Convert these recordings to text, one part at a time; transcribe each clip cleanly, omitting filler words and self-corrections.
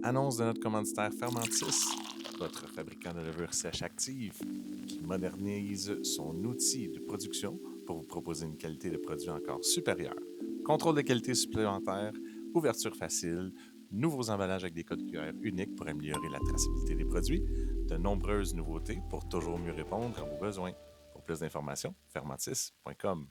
Annonce de notre commanditaire Fermentis, votre fabricant de levure sèche active, qui modernise son outil de production pour vous proposer une qualité de produit encore supérieure. Contrôle de qualité supplémentaire, ouverture facile, nouveaux emballages avec des codes QR uniques pour améliorer la traçabilité des produits, de nombreuses nouveautés pour toujours mieux répondre à vos besoins. Pour plus d'informations, fermentis.com.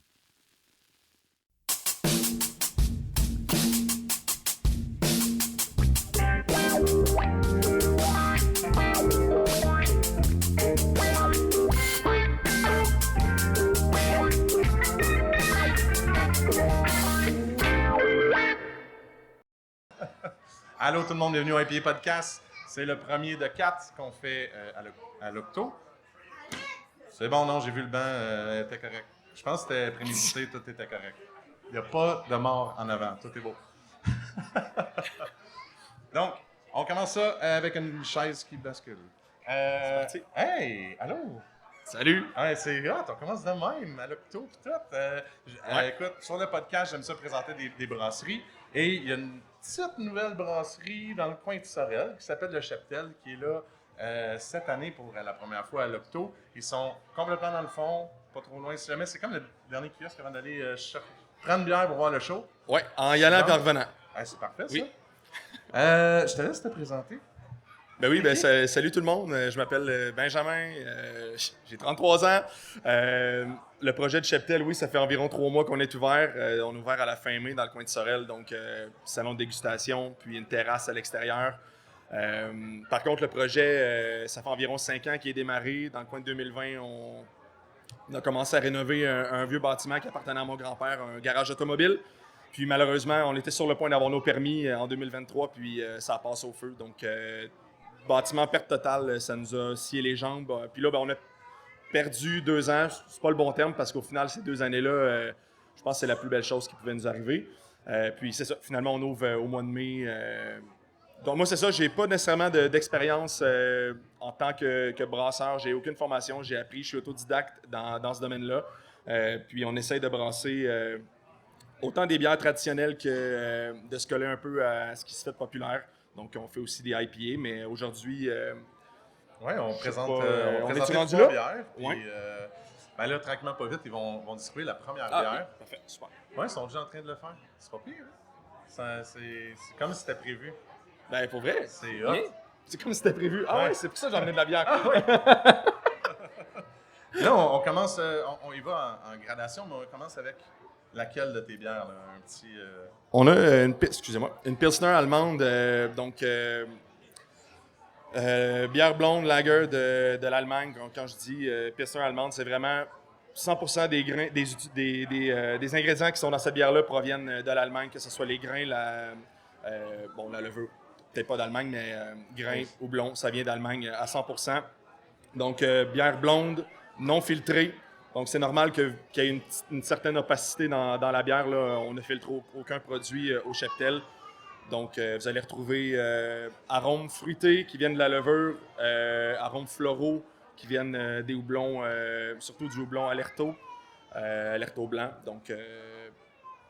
Allô tout le monde, bienvenue au IPA Podcast. C'est le premier de 4 qu'on fait à l'Octo. C'est bon, non, j'ai vu le banc, était correct. Je pense que c'était prémédité, tout était correct. Il n'y a pas de mort en avant, tout est beau. Donc, on commence ça avec une chaise qui bascule. C'est parti. Hey, allô? Salut! Ouais, c'est hot, on commence de même, à l'Octo pis tout. Écoute, sur le podcast, j'aime ça présenter des brasseries. Et il y a une petite nouvelle brasserie dans le coin de Sorel qui s'appelle Le Cheptel, qui est là cette année pour la première fois à l'Octo. Ils sont complètement dans le fond, pas trop loin si jamais. C'est comme le dernier kiosque avant d'aller prendre une bière pour voir le show. Ouais, en y allant et en revenant. Ah, c'est parfait, ça. Oui. Je te laisse te présenter. Ben oui, salut tout le monde. Je m'appelle Benjamin, j'ai 33 ans. Le projet de Cheptel, oui, ça fait environ 3 mois qu'on est ouvert. On est ouvert à la fin mai dans le coin de Sorel, donc salon de dégustation, puis une terrasse à l'extérieur. Par contre, le projet, ça fait environ 5 ans qu'il est démarré. Dans le coin de 2020, on a commencé à rénover un vieux bâtiment qui appartenait à mon grand-père, un garage automobile. Puis malheureusement, on était sur le point d'avoir nos permis en 2023, puis ça a passé au feu. Donc, bâtiment perte totale, ça nous a scié les jambes. Puis là, on a perdu 2 ans. C'est pas le bon terme parce qu'au final, ces 2 années-là, je pense que c'est la plus belle chose qui pouvait nous arriver. Puis c'est ça, finalement, on ouvre au mois de mai. Donc moi, c'est ça, j'ai pas nécessairement d'expérience en tant que brasseur. J'ai aucune formation, j'ai appris, je suis autodidacte dans ce domaine-là. Puis on essaye de brasser autant des bières traditionnelles que de se coller un peu à ce qui se fait de populaire. Donc on fait aussi des IPA, mais aujourd'hui... Oui, on présente, on on est-tu présente rendu 3 là? bières. Puis, Ouais. ben là, tranquillement, pas vite, ils vont distribuer la première Ah, bière. ok, parfait, super. Ouais, ils sont déjà en train de le faire. C'est pas pire, hein? C'est comme si c'était prévu. Ben pour vrai, C'est hot. bien. C'est comme si c'était prévu. Ah ouais, c'est pour ça que j'ai emmené de la bière. Ah oui! Là, on commence, on y va en gradation, mais on commence avec laquelle de tes bières, là? Un petit... On a une Pilsner allemande, bière blonde lager de l'Allemagne. Quand je dis Pilsner allemande, c'est vraiment 100% des grains, des ingrédients qui sont dans cette bière-là proviennent de l'Allemagne, que ce soit les grains, la levure, peut-être pas d'Allemagne, mais grains, houblon, ça vient d'Allemagne à 100%. Donc, bière blonde, non filtrée. Donc, c'est normal qu'il y ait une certaine opacité dans la bière. Là. On ne filtre aucun produit au Cheptel. Donc, vous allez retrouver arômes fruités qui viennent de la levure, arômes floraux qui viennent des houblons, surtout du houblon Alerto, Alerto blanc. Donc,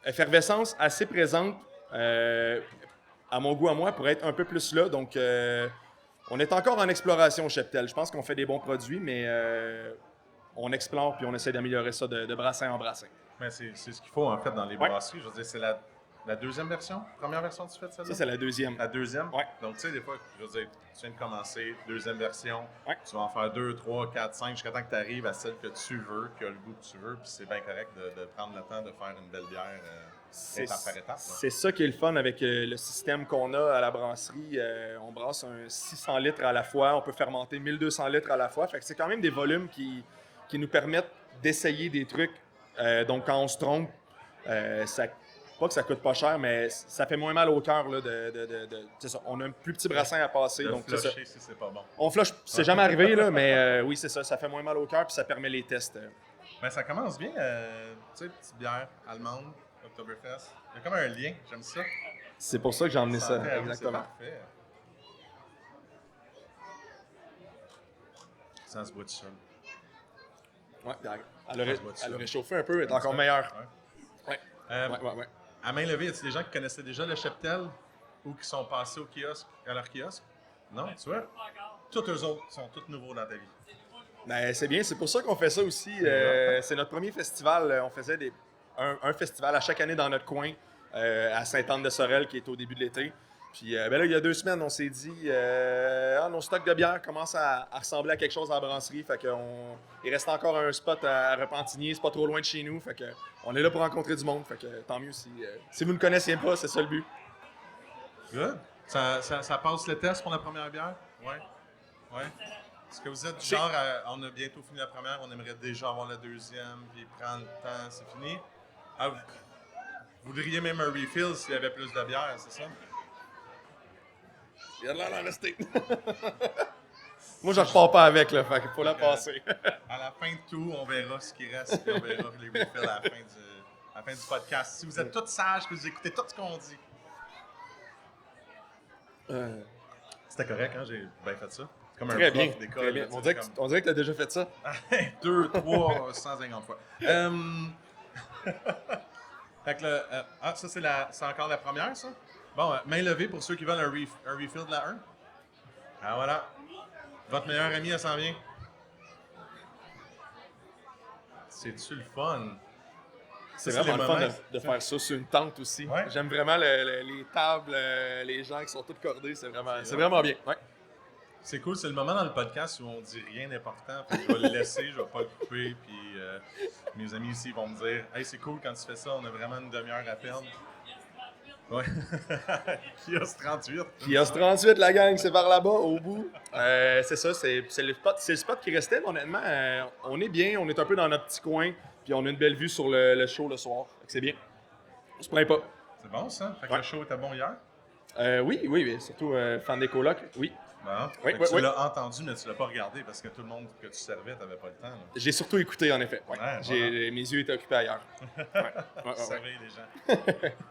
effervescence assez présente, à mon goût à moi, pour être un peu plus là. Donc, on est encore en exploration au Cheptel. Je pense qu'on fait des bons produits, mais on explore puis on essaie d'améliorer ça de brassin en brassin. Mais c'est ce qu'il faut, en fait, dans les brasseries. Je veux dire, c'est la deuxième version? Première version que tu fais de celle-là? Ça, c'est la deuxième. La deuxième? Ouais. Donc, tu sais, des fois, je veux dire, tu viens de commencer, deuxième version. Ouais. Tu vas en faire 2, 3, 4, 5, jusqu'à temps que tu arrives à celle que tu veux, qui a le goût que tu veux. Puis c'est bien correct de prendre le temps de faire une belle bière étape par étape. Là. C'est ça qui est le fun avec le système qu'on a à la brasserie. On brasse un 600 litres à la fois. On peut fermenter 1200 litres à la fois. Fait que c'est quand même des volumes qui nous permettent d'essayer des trucs. Donc, quand on se trompe, pas que ça coûte pas cher, mais ça fait moins mal au cœur. C'est ça. On a un plus petit brassin à passer. De Donc, flusher, si c'est pas bon. On flush, c'est jamais arrivé, là, mais oui, c'est ça. Ça fait moins mal au cœur puis ça permet les tests. Ben, ça commence bien. Tu sais, petite bière allemande, Oktoberfest. Il y a comme un lien, j'aime ça. C'est pour ça que j'ai emmené ça, Santé à vous, exactement. c'est parfait. Ça se boit tout seul. Ouais, elle a réchauffé un peu, elle est encore meilleure. Ouais. Ouais. À main levée, y a-t-il des gens qui connaissaient déjà le Cheptel? ou qui sont passés au kiosque, à leur kiosque? Non, tu vois? Tous eux autres sont tous nouveaux dans ta vie. Ben, c'est bien, c'est pour ça qu'on fait ça aussi. C'est notre premier festival. On faisait un festival à chaque année dans notre coin, à Sainte-Anne-de-Sorel, qui est au début de l'été. Puis ben là, il y a 2 semaines, on s'est dit, nos stocks de bière commencent à ressembler à quelque chose à la brasserie. Fait il reste encore un spot à Repentigny, c'est pas trop loin de chez nous. Fait que on est là pour rencontrer du monde. Fait que tant mieux si vous ne connaissiez pas, c'est ça le but. Good. Ça passe le test pour la première bière? Ouais. Ouais. Est-ce que vous êtes du genre, on a bientôt fini la première, on aimerait déjà avoir la deuxième, puis prendre le temps, c'est fini? Ah, vous voudriez même un refill s'il y avait plus de bière, c'est ça? Il y a de l'air d'en rester. Moi, je repars pas avec, là, fait qu'il faut la passer. À la fin de tout, on verra ce qui reste, puis on verra les refills à la fin du podcast. Si vous êtes tous sages, que vous écoutez tout ce qu'on dit. C'était correct, hein? J'ai bien fait ça. C'est comme Très un bien, prof d'école. très bien. On dirait que tu as déjà fait ça. 2, 3, 150 fois. Fait que ça, c'est encore la première, ça? Bon, main levée pour ceux qui veulent un refill de la 1. Ah, voilà. Votre meilleure amie, elle s'en vient. C'est-tu le fun? C'est Ça, vraiment les le fun moments- de faire ça sur une tente aussi. Ouais. J'aime vraiment les tables, les gens qui sont tous cordés. C'est vraiment bien. Ouais. C'est cool, c'est le moment dans le podcast où on dit rien d'important. Fait que je vais le laisser, je vais pas le couper. Puis mes amis ici vont me dire « Hey, c'est cool quand tu fais ça, on a vraiment une demi-heure à perdre. » Ouais. Kios 38. Kios 38, la gang, c'est par là-bas, au bout. C'est ça, c'est le spot qui restait. Mais honnêtement, on est bien, on est un peu dans notre petit coin. Puis on a une belle vue sur le show le soir. Fait que c'est bien. On se plaint pas. C'est bon, ça? Fait que Ouais. le show était bon hier? Oui, surtout fan des colocs, oui. Bon. Oui, Fait que oui, tu oui. l'as entendu, mais tu l'as pas regardé parce que tout le monde que tu servais, t'avais pas le temps. Là. J'ai surtout écouté, en effet. Ouais. Ouais, Mes yeux étaient occupés ailleurs. Ouais. Surveille les gens.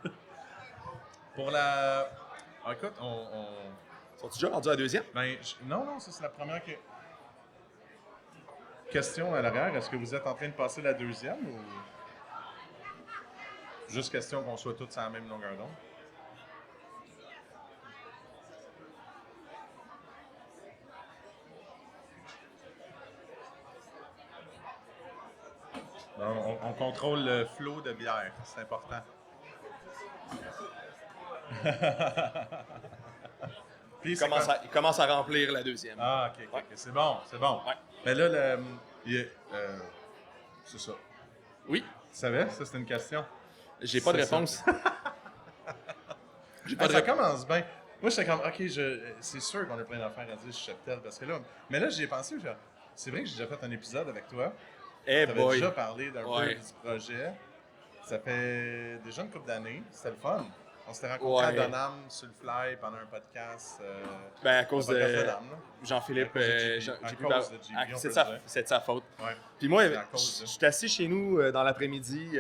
Pour la... Ah, écoute, Sont-tu déjà rendus à la deuxième? Ben, non, ça c'est la première question à l'arrière. Est-ce que vous êtes en train de passer la deuxième ou... Juste question qu'on soit tous à la même longueur d'onde. On contrôle le flot de bière, c'est important. Puis, Il commence à remplir la deuxième. Ah, ok, c'est bon. Ouais. Mais là, c'est ça. Oui, Tu savais? Ça, c'est une question. j'ai pas de C'est ça. réponse. Ça commence bien. Moi, j'étais comme, ok, c'est sûr qu'on a plein d'affaires à dire sur Cheptel, parce que là... Mais là, j'y ai pensé, c'est vrai que j'ai déjà fait un épisode avec toi. Eh Tu avais boy. déjà parlé d'un peu Ouais. du projet. Ça fait déjà une couple d'années. C'était le fun. On s'était rencontrés à Ouais. Donham sur le fly pendant un podcast. Ben, à cause un podcast de Donham, là. Jean-Philippe. À cause de JP. JP À cause Bar- de JP, on peut c'est le de dire. c'est de sa faute. Ouais. Puis moi, C'est à cause de- j'étais assis chez nous dans l'après-midi.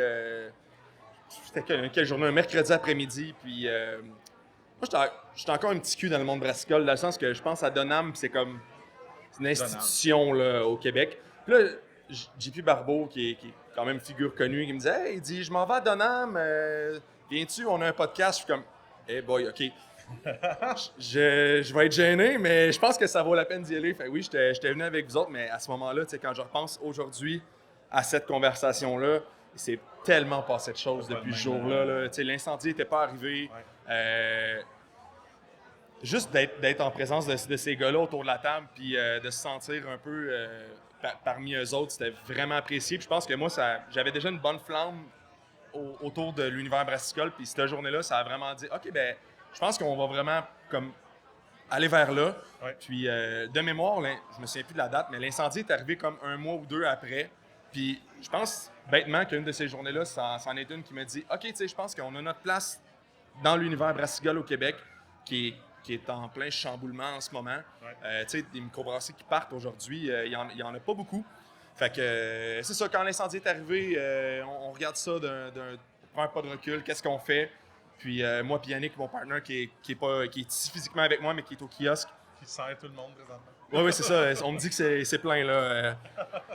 C'était quelle journée? Un mercredi après-midi. Puis moi, j'étais encore un petit cul dans le monde brassicole, dans le sens que je pense à Donham, puis c'est comme une institution là, au Québec. Puis là, JP Barbeau, qui est quand même une figure connue, qui me disait « Hey, il dit, je m'en vais à Donham, viens-tu? On a un podcast. » Je suis comme « Hey boy, OK. » Je vais être gêné, mais je pense que ça vaut la peine d'y aller. Fait oui, j'étais venu avec vous autres, mais à ce moment-là, tu sais, quand je repense aujourd'hui à cette conversation-là, il s'est tellement passé de choses Pas depuis de ce même, jour-là. Là. Tu sais, l'incendie n'était pas arrivé. Ouais. Juste d'être en présence de ces gars-là autour de la table, puis de se sentir un peu parmi eux autres, c'était vraiment apprécié. Puis je pense que moi, j'avais déjà une bonne flamme autour de l'univers brassicole. Puis cette journée-là, ça a vraiment dit, OK, ben je pense qu'on va vraiment comme aller vers là. Ouais. Puis de mémoire, je me souviens plus de la date, mais l'incendie est arrivé comme 1 mois ou 2 après. Puis je pense bêtement qu'une de ces journées-là, c'en est une qui me dit, OK, tu sais, je pense qu'on a notre place dans l'univers brassicole au Québec, qui est en plein chamboulement en ce moment. Ouais. Tu sais, des microbrasseries qui partent aujourd'hui, il y en a pas beaucoup. Fait que c'est ça, quand l'incendie est arrivé, on regarde ça on prend un pas de recul, qu'est-ce qu'on fait? Puis moi puis Yannick, mon partner, qui est ici physiquement avec moi, mais qui est au kiosque. Qui sert tout le monde présentement. Oui, c'est ça. On me dit que c'est plein, là.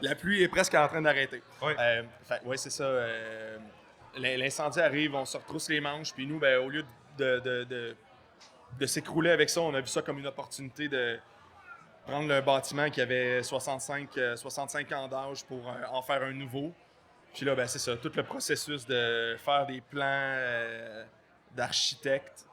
La pluie est presque en train d'arrêter. Oui. Oui, c'est ça. L'incendie arrive, on se retrousse les manches, puis nous, ben, au lieu de s'écrouler avec ça. On a vu ça comme une opportunité de prendre le bâtiment qui avait 65 ans d'âge pour en faire un nouveau. Puis là, ben, c'est ça, tout le processus de faire des plans d'architecte.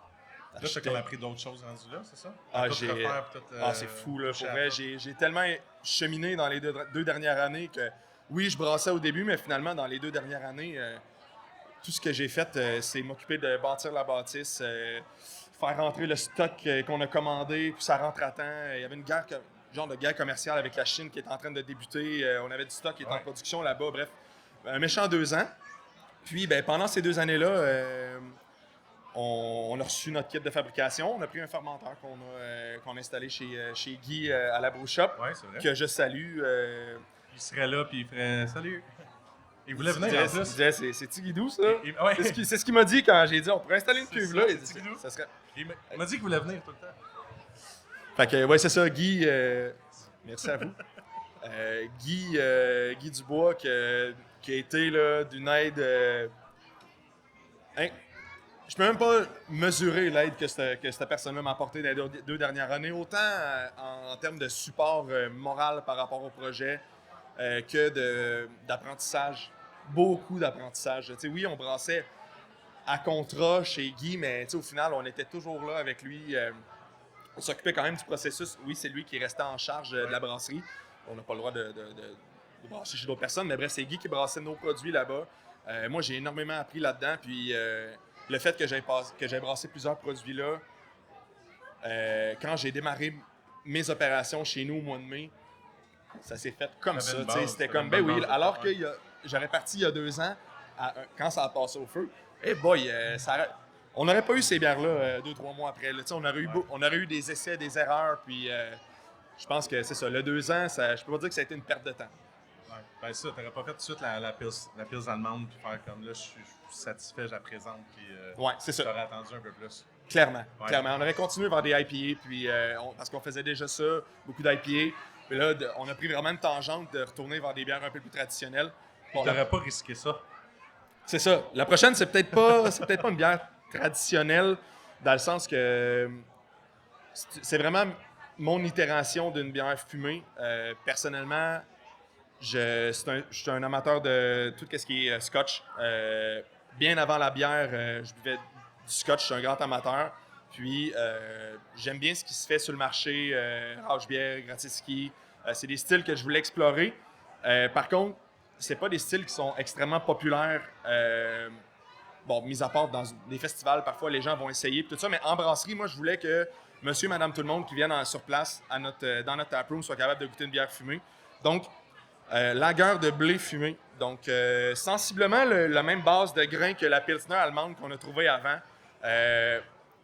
Là, tu as comme appris d'autres choses rendues là, c'est ça? Ah, Tout refaire, tout, c'est fou, là. toucher Pour à vrai, tout. j'ai tellement cheminé dans les deux dernières années que, oui, je brassais au début, mais finalement, dans les 2 dernières années, tout ce que j'ai fait, c'est m'occuper de bâtir la bâtisse, faire rentrer le stock qu'on a commandé, puis ça rentre à temps. Il y avait une genre de guerre commerciale avec la Chine qui est en train de débuter. On avait du stock qui est en production là-bas. Bref, un méchant 2 ans. Puis, ben, pendant ces 2 années-là, on a reçu notre kit de fabrication. On a pris un fermenteur qu'on a installé chez Guy à la Brew Shop, Ouais, c'est vrai. que je salue. Il serait là, puis il ferait « Salut! » Il voulait venir en Il plus. disait, c'est Tigidou, ça? Ouais. C'est ce qu'il m'a dit quand j'ai dit on pourrait installer une C'est cuve ça, là. c'est Il dit, Tigidou. ça serait... Il m'a dit qu'il voulait venir tout le temps. Fait que, ouais, c'est ça, Guy. Merci à vous. Guy Dubois, qui a été là, d'une aide. Je peux même pas mesurer l'aide que cette personne-là m'a apportée dans les 2 dernières années, autant en termes de support moral par rapport au projet que d'apprentissage. Beaucoup d'apprentissage. Tu sais, oui, on brassait à contrat chez Guy, mais tu sais, au final, on était toujours là avec lui. On s'occupait quand même du processus. Oui, c'est lui qui restait en charge de la brasserie. On n'a pas le droit de brasser chez d'autres personnes, mais bref, c'est Guy qui brassait nos produits là-bas. Moi, j'ai énormément appris là-dedans, puis le fait que j'ai brassé plusieurs produits là, quand j'ai démarré mes opérations chez nous au mois de mai, ça s'est fait comme T'avais ça. une tu sais, base, C'était t'avais comme, une ben bonne oui, base, alors que ouais. j'aurais parti il y a 2 ans, quand ça a passé au feu, boy, on n'aurait pas eu ces bières-là 2-3 mois après. Là. On aurait eu des essais, des erreurs, puis je pense que c'est ça. Le 2 ans, je peux pas dire que ça a été une perte de temps. Ouais. Ben ça, t'aurais pas fait tout de suite la pils allemande, puis faire comme là, je suis satisfait, je la présente, puis Ouais, c'est ça. t'aurais attendu un peu plus. Clairement, Ouais. clairement. On aurait continué vers des IPA, puis, parce qu'on faisait déjà ça, beaucoup d'IPA. Puis là, on a pris vraiment une tangente de retourner vers des bières un peu plus traditionnelles. Bon, T'aurais pas risqué ça. c'est ça. La prochaine, c'est peut-être pas une bière traditionnelle, dans le sens que c'est vraiment mon itération d'une bière fumée. Personnellement, je suis un amateur de tout ce qui est scotch. Bien avant la bière, je buvais du scotch, je suis un grand amateur. Puis, j'aime bien ce qui se fait sur le marché, Rauchbière, Gratiski. C'est des styles que je voulais explorer. Par contre, c'est pas des styles qui sont extrêmement populaires. Bon, mis à part dans des festivals, parfois les gens vont essayer tout ça, mais en brasserie, moi, je voulais que monsieur, madame, tout le monde qui viennent sur place dans notre taproom soit capable de goûter une bière fumée. Donc, lager de blé fumé. Donc, sensiblement la même base de grain que la Pilsner allemande qu'on a trouvée avant,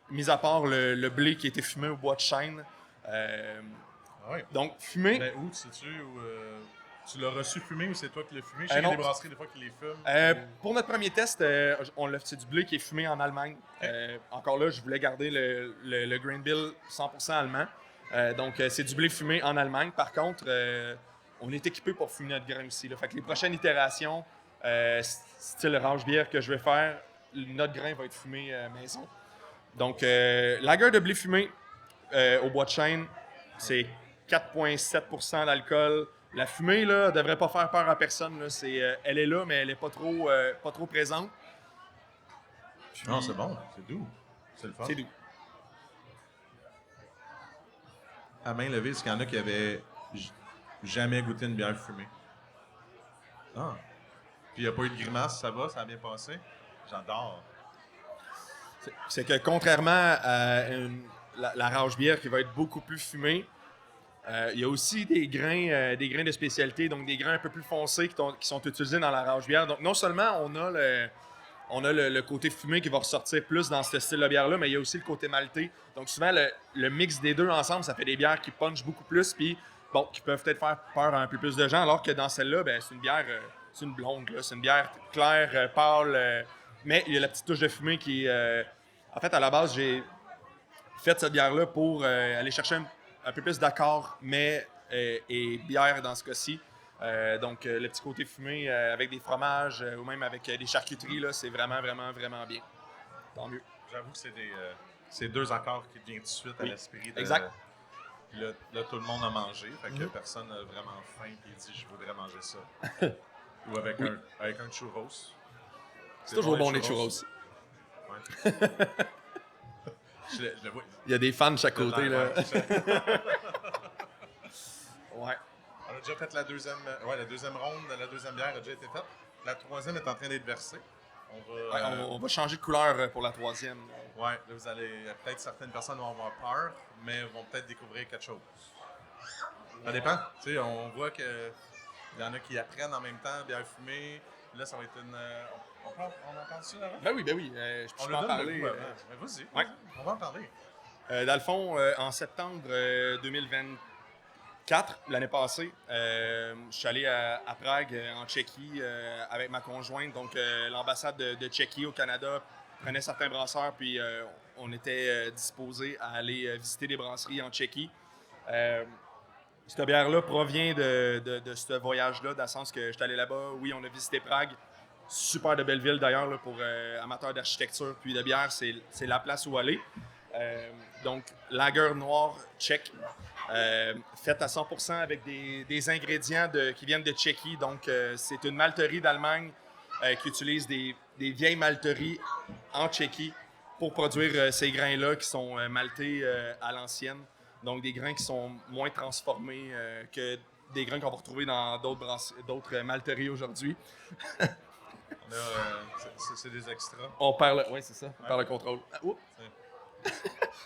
mis à part le blé qui était fumé au bois de chêne. Ouais. Donc, fumé. Mais où, sais-tu, tu l'as reçu fumé ou c'est toi qui l'as fumé? Je sais qu'il y non. a des brasseries des fois qui les fument. Pour notre premier test, c'est du blé qui est fumé en Allemagne. Encore là, je voulais garder le grain bill 100% allemand. Donc, c'est du blé fumé en Allemagne. Par contre, on est équipé pour fumer notre grain aussi. Là. Fait que les prochaines itérations, style Rauchbière que je vais faire, notre grain va être fumé maison. Donc, lager de blé fumé au bois de chêne, c'est 4,7% d'alcool. La fumée, là, devrait pas faire peur à personne. Là. Elle est là, mais elle est pas trop présente. Puis, Non, c'est bon, c'est doux. C'est le fun. c'est doux. À main levée, est-ce qu'il y en a qui avaient jamais goûté une bière fumée? Ah. Puis il n'y a pas eu de grimace, ça va, ça a bien passé? J'adore. C'est que contrairement à la Rauchbière qui va être beaucoup plus fumée, il y a aussi des grains de spécialité, donc des grains un peu plus foncés qui sont utilisés dans la Rauchbière. Donc non seulement on a le côté fumé qui va ressortir plus dans ce style de bière-là, mais il y a aussi le côté malté. Donc souvent, le mix des deux ensemble, ça fait des bières qui punchent beaucoup plus, puis bon, qui peuvent peut-être faire peur à un peu plus de gens, alors que dans celle-là, ben, c'est une bière, c'est une blonde, là. C'est une bière claire, pâle, mais il y a la petite touche de fumée qui... en fait, à la base, j'ai fait cette bière-là pour aller chercher un peu plus d'accord, mais et bière dans ce cas-ci. Donc, le petit côté fumé avec des fromages ou même avec des charcuteries, là, c'est vraiment, vraiment, vraiment bien. Tant mieux. J'avoue que c'est c'est 2 accords qui deviennent tout de suite à Oui, l'esprit. exact. Puis là, tout le monde a mangé. Fait que personne n'a vraiment faim et dit « je voudrais manger ça ». Ou avec, avec un churros. C'est toujours bon les churros. Ouais. Je le vois. Il y a des fans de chaque côté, là. Ouais. On a déjà fait la deuxième ronde, la deuxième bière a déjà été faite. La troisième est en train d'être versée. On va changer de couleur pour la troisième. Ouais, là, vous allez. Peut-être certaines personnes vont avoir peur, mais vont peut-être découvrir quelque chose. Ça dépend. Tu sais, on voit que il y en a qui apprennent en même temps, bière fumée. Là, ça va être une. On entend ça avant? Ben oui. Je On peux le en donne parler. le coup avant. Mais vas-y. Ouais. On va en parler. Dans le fond, en septembre 2024, l'année passée, je suis allé à Prague, en Tchéquie, avec ma conjointe. Donc, l'ambassade de Tchéquie au Canada prenait certains brasseurs, puis on était disposés à aller visiter des brasseries en Tchéquie. Cette bière-là provient de ce voyage-là, dans le sens que je suis allé là-bas. Oui, on a visité Prague. Super de belle ville, d'ailleurs, là, pour amateurs d'architecture puis de bière. C'est la place où aller. Donc, lager noir tchèque, faite à 100% avec des ingrédients qui viennent de Tchéquie. Donc, c'est une malterie d'Allemagne qui utilise des vieilles malteries en Tchéquie pour produire ces grains-là qui sont maltés à l'ancienne. Donc, des grains qui sont moins transformés que des grains qu'on va retrouver dans d'autres malteries aujourd'hui. C'est des extras. On perd le... Oui, c'est ça. On perd le contrôle.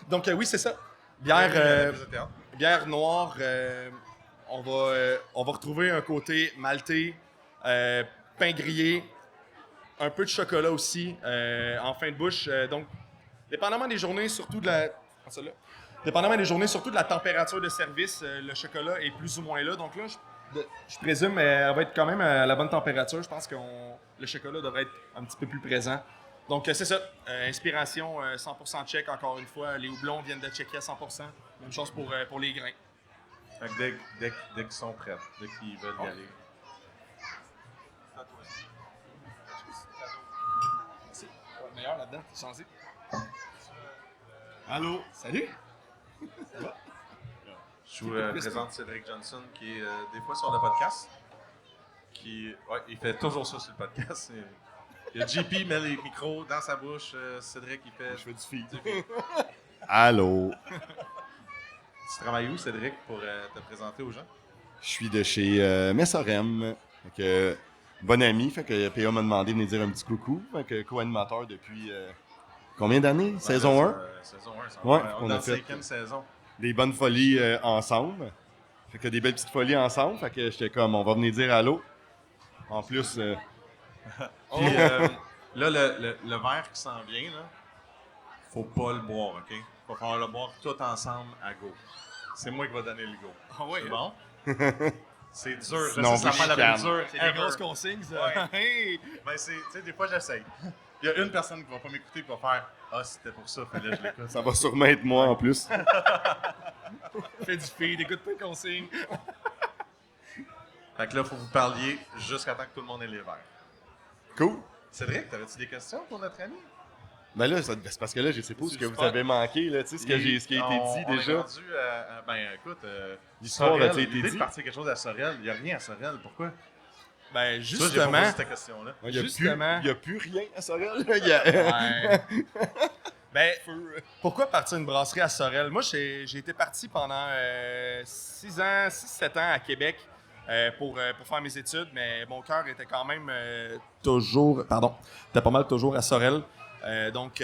Donc, oui, c'est ça. Bière noire, on va retrouver un côté maltais, pain grillé, un peu de chocolat aussi en fin de bouche. Donc, dépendamment des journées, surtout de la... Dépendamment des journées, surtout de la température de service, le chocolat est plus ou moins là. Donc là, je présume qu'elle va être quand même à la bonne température. Je pense que le chocolat devrait être un petit peu plus présent. Donc, c'est ça. Inspiration 100% tchèque, encore une fois. Les houblons viennent de Tchéquie à 100%. Même chose pour les grains. Fait que dès qu'ils sont prêts, dès qu'ils veulent y aller. C'est le meilleur là-dedans, t'es changé. Allô? Salut! Ça va? Je vous présente Cédric Johnson, qui est des fois sur le podcast. Il fait toujours ça sur le podcast. Il y a JP met les micros dans sa bouche. Cédric, il fait... Je fais du feed. Allô? Tu travailles où, Cédric, pour te présenter aux gens? Je suis de chez Messorem. Fait que, bon ami. Fait que PA m'a demandé de venir dire un petit coucou. Fait que co-animateur depuis combien d'années? Saison 1? Saison 1. Ouais, On est dans la 5e saison. Des bonnes folies ensemble. Fait que des belles petites folies ensemble. Fait que j'étais comme, on va venir dire allô. En plus... Puis, là, le verre qui s'en vient, là, faut pas le boire, OK? Faut falloir le boire tout ensemble à go. C'est moi qui va donner le go. Ah oui, C'est bon? C'est dur. Je Sinon, sais, ça vous prend la plus chicane. dure c'est des ever. grosses consignes, ça. Ouais. Hey! Ben, tu sais, des fois, j'essaye. Il y a une personne qui va pas m'écouter et va faire « Ah, c'était pour ça, fallait que je l'écoute. » Ça va sûrement être moi en plus. Fais du feed, écoute pas les consignes. Fait que là, faut que vous parliez jusqu'à temps que tout le monde ait les verres. Cool. Cédric, t'avais-tu des questions pour notre ami? Ben là, c'est parce que là, je sais pas ce que vous fun. avez manqué, là, tu sais, ce qui a été dit On est déjà. rendu ben, écoute, L'histoire Sorel, a-t-il été l'idée dit? de partir quelque chose à Sorel, il n'y a rien à Sorel. Pourquoi? Ben, Ça, j'ai pas justement... posé cette question-là. Il n'y a, Justement. plus- y a plus rien à Sorel. Là. Il y a- Ouais. Ben, pourquoi partir une brasserie à Sorel? Moi, j'ai été parti pendant 6-7 ans à Québec pour faire mes études, mais mon cœur était quand même était pas mal toujours à Sorel. Donc,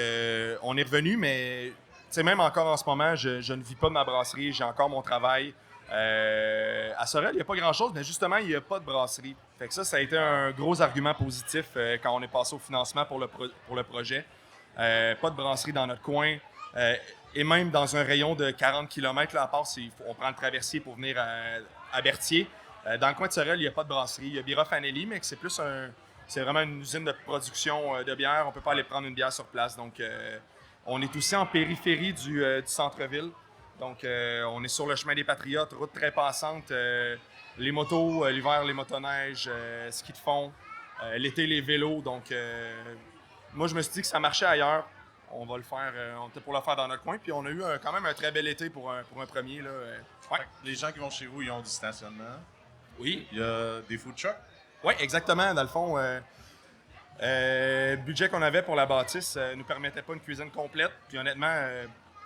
on est revenu, mais tu sais, même encore en ce moment, je ne vis pas de ma brasserie, j'ai encore mon travail. À Sorel, il n'y a pas grand-chose, mais justement, il n'y a pas de brasserie. Fait que ça a été un gros argument positif quand on est passé au financement pour le projet. Pas de brasserie dans notre coin. Et même dans un rayon de 40 km, là, à part on prend le traversier pour venir à Berthier. Dans le coin de Sorel, il n'y a pas de brasserie. Il y a Bira Fanelli, mais c'est plus c'est vraiment une usine de production de bière. On ne peut pas aller prendre une bière sur place. Donc, on est aussi en périphérie du centre-ville. Donc, on est sur le chemin des Patriotes, route très passante. Les motos, l'hiver, les motoneiges, ski de fond. L'été, les vélos. Donc, moi, je me suis dit que ça marchait ailleurs. on va le faire, on était pour le faire dans notre coin. Puis on a eu quand même un très bel été pour un premier. Là, ouais. Les gens qui vont chez vous, ils ont du stationnement. Oui. Il y a des food trucks. Oui, exactement. Dans le fond, le budget qu'on avait pour la bâtisse nous permettait pas une cuisine complète. Puis honnêtement,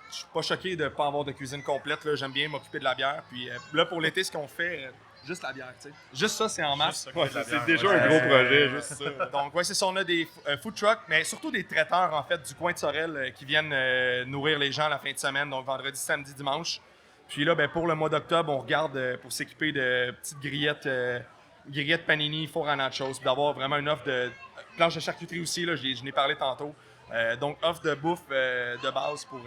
je suis pas choqué de ne pas avoir de cuisine complète. Là. J'aime bien m'occuper de la bière. Puis là, pour l'été, ce qu'on fait, juste la bière. T'sais. Juste ça, c'est en masse. Ouais, C'est déjà un gros projet, juste ça. Donc, ouais, c'est ça. On a des food trucks, mais surtout des traiteurs, en fait, du coin de Sorel qui viennent nourrir les gens la fin de semaine, donc vendredi, samedi, dimanche. Puis là, ben, pour le mois d'octobre, on regarde pour s'équiper de petites grillettes panini, four à nachos, puis d'avoir vraiment une offre de planche de charcuterie aussi, là, je n'ai parlé tantôt. Donc, offre de bouffe de base pour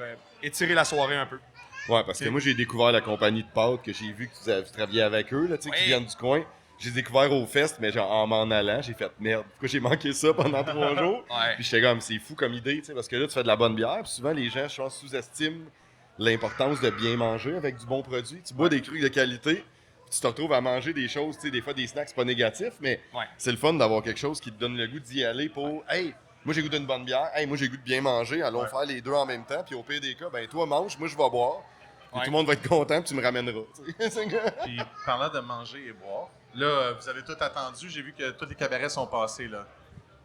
étirer la soirée un peu. Ouais, parce que moi, j'ai découvert la compagnie de pâtes que j'ai vu que tu travaillais avec eux, là, tu sais, qui viennent du coin. J'ai découvert au fest, mais genre en m'en allant, j'ai fait merde. Pourquoi j'ai manqué ça pendant 3 jours? Ouais. Puis j'étais comme, c'est fou comme idée, tu sais, parce que là, tu fais de la bonne bière. Puis souvent, les gens, je pense, sous-estiment l'importance de bien manger avec du bon produit. Tu bois des trucs de qualité, puis tu te retrouves à manger des choses, tu sais, des fois des snacks, c'est pas négatif, mais c'est le fun d'avoir quelque chose qui te donne le goût d'y aller pour, hey, moi j'ai goût d'une bonne bière, hey, moi j'ai goût de bien manger, allons faire les deux en même temps, puis au pire des cas, ben toi mange, moi je vais boire. Puis tout le monde va être content, puis tu me ramèneras. Puis parlant de manger et boire, là, vous avez tout attendu. J'ai vu que tous les cabarets sont passés, là.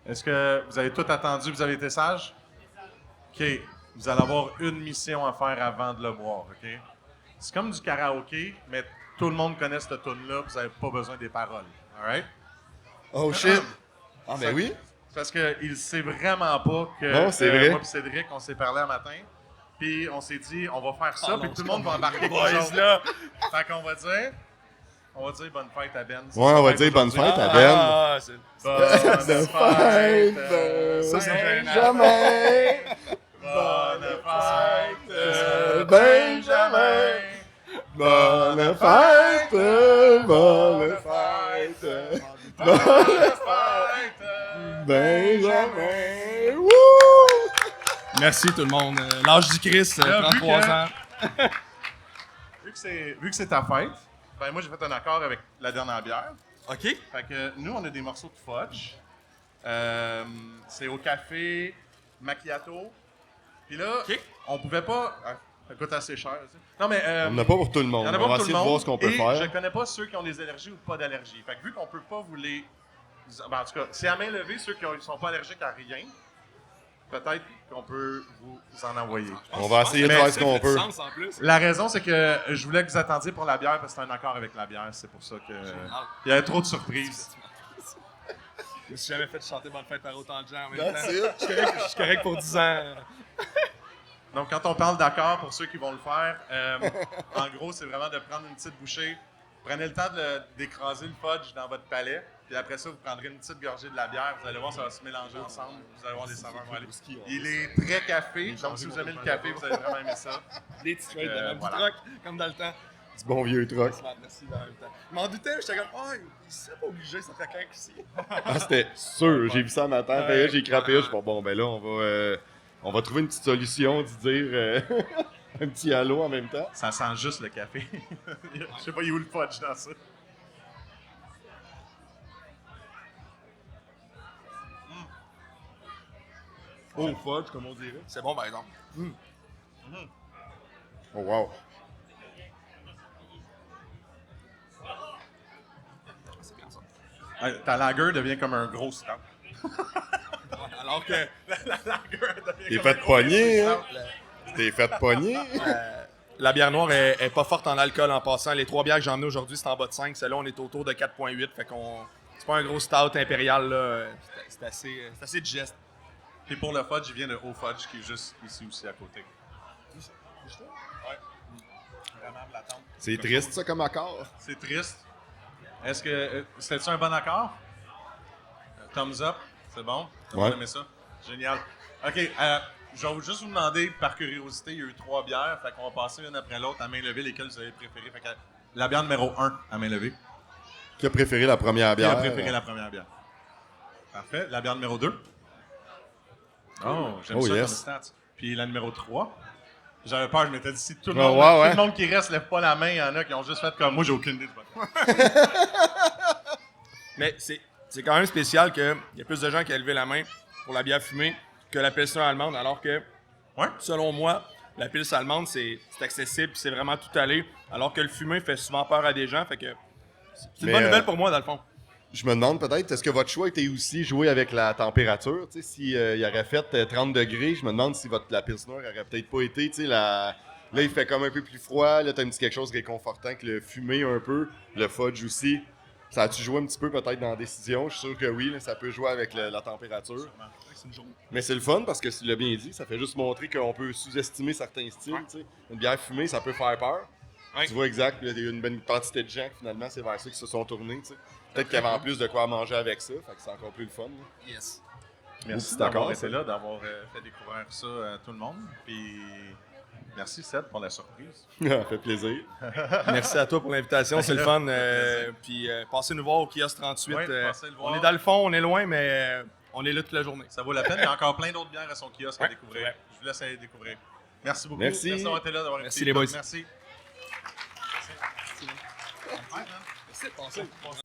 Est-ce que vous avez tout attendu, vous avez été sage? OK. Vous allez avoir une mission à faire avant de le boire, OK? C'est comme du karaoké, mais tout le monde connaît cette tune-là, vous n'avez pas besoin des paroles. All right? Oh shit! Ah ben oui? Parce qu'il sait vraiment pas que non, c'est vrai. moi et Cédric, on s'est parlé un matin. Puis on s'est dit, on va faire ça, puis tout le monde va embarquer boys, quelque chose. là. Fait qu'on va dire bonne fête à Ben. Ouais, on va dire bonne fête à Ben. Ah, c'est... Bonne fête, Ça, c'est Benjamin! Bonne fête, Benjamin! Bonne fête! Bonne fête! Bonne fête! Benjamin! Wouh! Merci tout le monde. L'âge du Christ, Là, 33 ans. Vu que c'est ta fête, ben moi j'ai fait un accord avec la dernière bière. OK. Fait que nous, on a des morceaux de fudge. C'est au café macchiato. Puis là, on pouvait pas... ça coûte assez cher. Tu sais. Non, mais... On n'a pas pour tout le monde. Il y en a On pas va pour tout essayer le de monde. voir ce qu'on peut et faire. je connais pas ceux qui ont des allergies ou pas d'allergies. Fait que vu qu'on peut pas vous les... Ben, en tout cas, c'est à main levée ceux qui sont pas allergiques à rien. Peut-être qu'on peut vous en envoyer. On va essayer de faire ce qu'on peut. La raison, c'est que je voulais que vous attendiez pour la bière parce que c'est un accord avec la bière. C'est pour ça que... Il y avait trop de surprises. Je me suis jamais fait chanter Bonne fête par autant de gens en même temps. Je suis correct pour 10 ans. Donc, quand on parle d'accord, pour ceux qui vont le faire, en gros, c'est vraiment de prendre une petite bouchée. Prenez le temps d'écraser le fudge dans votre palais. Puis après ça, vous prendrez une petite gorgée de la bière. Vous allez voir, ça va se mélanger ensemble. Vous allez voir les saveurs vont aller. Il est très café. Donc, si vous aimez le café, vous allez vraiment aimer ça. Des petits trades, un petit voilà. troc, comme dans le temps. Du bon vieux truc. Merci en même temps. Je m'en doutais, j'étais comme, oh, il serait pas obligé, ça fait quand ici. Ah, c'était sûr. J'ai vu ça un matin. Fait que j'ai crappé. Je suis pas bon, ben là, on va trouver une petite solution, de dire un petit halo en même temps. Ça sent juste le café. Je sais pas, il est où le fudge dans ça. Oh, fudge, comme on dirait. C'est bon, par exemple. Oh, wow. C'est bien ça. Ta lager devient comme un gros stout. Alors que La lager devient T'es comme fait un gros pogner, hein? stout. T'es fait pogner. la bière noire est pas forte en alcool en passant. Les 3 bières que j'ai emmenées aujourd'hui, c'est en bas de 5. Celle-là, on est autour de 4,8. Fait qu'on. C'est pas un gros stout impérial, là. C'est assez digeste. Puis pour le fudge, il vient de Haut Fudge qui est juste ici aussi à côté. Ouais. Vraiment de l'attente. C'est triste, ça, comme accord. C'est triste. Est-ce que. C'était-tu un bon accord? Thumbs up? C'est bon? T'as Ouais. aimé ça? Génial. OK. Je vais juste vous demander, par curiosité, il y a eu 3 bières. Fait qu'on va passer une après l'autre à main levée, lesquelles vous avez préférées. Fait que la bière numéro 1 à main levée. Qui a préféré la première Qui a bière? préféré la première bière? Parfait. La bière numéro 2? Oh, j'aime Oh, ça yes. comme stats. Puis la numéro 3? J'avais peur, je m'étais dit, si tout le Oh, monde, wow, tout le monde qui reste lève pas la main, il y en a qui ont juste fait comme moi, j'ai aucune idée de votre. Mais c'est quand même spécial qu'il y a plus de gens qui ont levé la main pour la bière fumée que la Pilsner allemande, alors que Ouais. Selon moi, la Pils allemande, c'est accessible, c'est vraiment tout allé, alors que le fumé fait souvent peur à des gens. Fait que c'est une bonne nouvelle pour moi, dans le fond. Je me demande peut-être, est-ce que votre choix était aussi joué avec la température? Tu sais, si il aurait fait 30 degrés, je me demande si la Pilsner aurait peut-être pas été, tu sais, là, il fait comme un peu plus froid, là, t'as un petit quelque chose de réconfortant que le fumé un peu, le fudge aussi. Ça a-tu joué un petit peu peut-être dans la décision? Je suis sûr que oui, là, ça peut jouer avec la température. Mais c'est le fun parce que tu l'as bien dit, ça fait juste montrer qu'on peut sous-estimer certains styles. Tu sais. Une bière fumée, ça peut faire peur. Ouais. Tu vois exact, il y a une bonne quantité de gens qui finalement c'est vers ça qui se sont tournés. Tu sais. Peut-être qu'il y avait en plus de quoi manger avec ça, fait que c'est encore plus le fun. Là. Yes. Merci Oups, d'avoir d'accord, été ça. là, d'avoir fait découvrir ça à tout le monde. Puis merci Seth pour la surprise. Ça fait plaisir. Merci à toi pour l'invitation, c'est le fun. Puis passez nous voir au kiosque 38. Ouais, passez le voir. On est dans le fond, on est loin, mais on est là toute la journée. Ça vaut la peine. Il y a encore plein d'autres bières à son kiosque à Ouais, découvrir. ouais. Je vous laisse aller découvrir. Merci beaucoup. Merci. Merci d'avoir été là, d'avoir Merci, écouté. les boys. Merci. Merci.